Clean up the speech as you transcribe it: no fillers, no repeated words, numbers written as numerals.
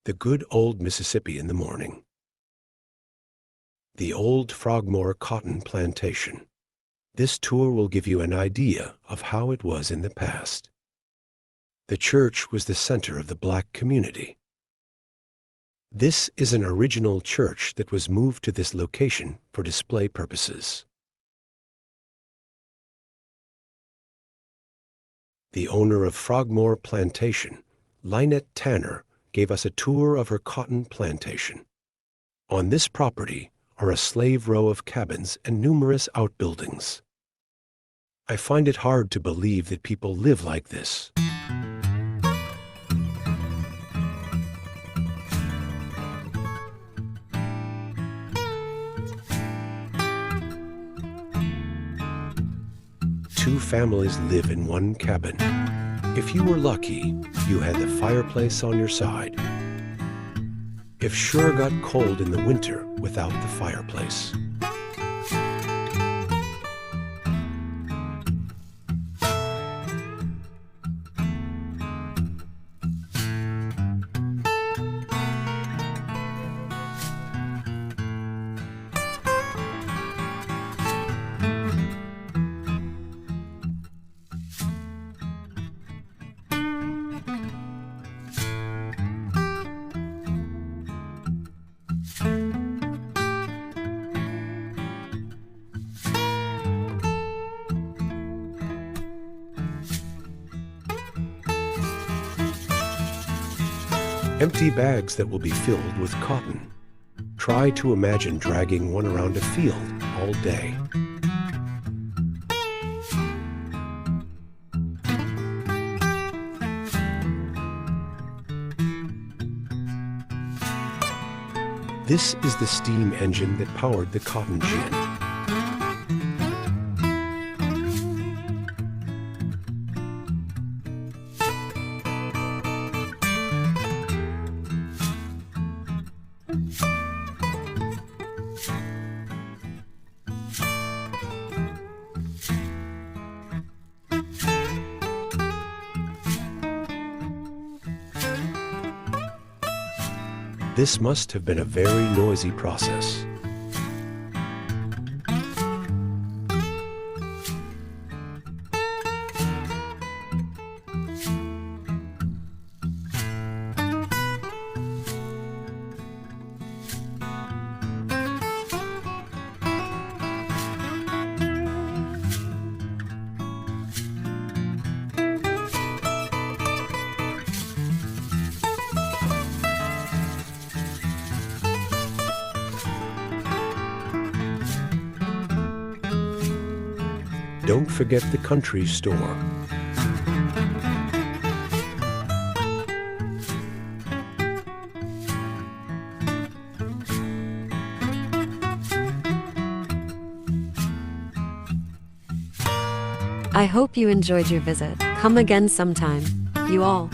The good old Mississippi in the morning. The old Frogmore Cotton Plantation. This tour will give you an idea of how it was in the past. The church was the center of the black community. This is an original church that was moved to this location for display purposes. The owner of Frogmore Plantation, Lynette Tanner, gave us a tour of her cotton plantation. On this property are a slave row of cabins and numerous outbuildings. I find it hard to believe that people live like this. Two families live in one cabin. If you were lucky, you had the fireplace on your side. It sure got cold in the winter without the fireplace. Empty bags that will be filled with cotton. Try to imagine dragging one around a field all day. This is the steam engine that powered the cotton gin. This must have been a very noisy process. Don't forget the country store. I hope you enjoyed your visit. Come again sometime. You all.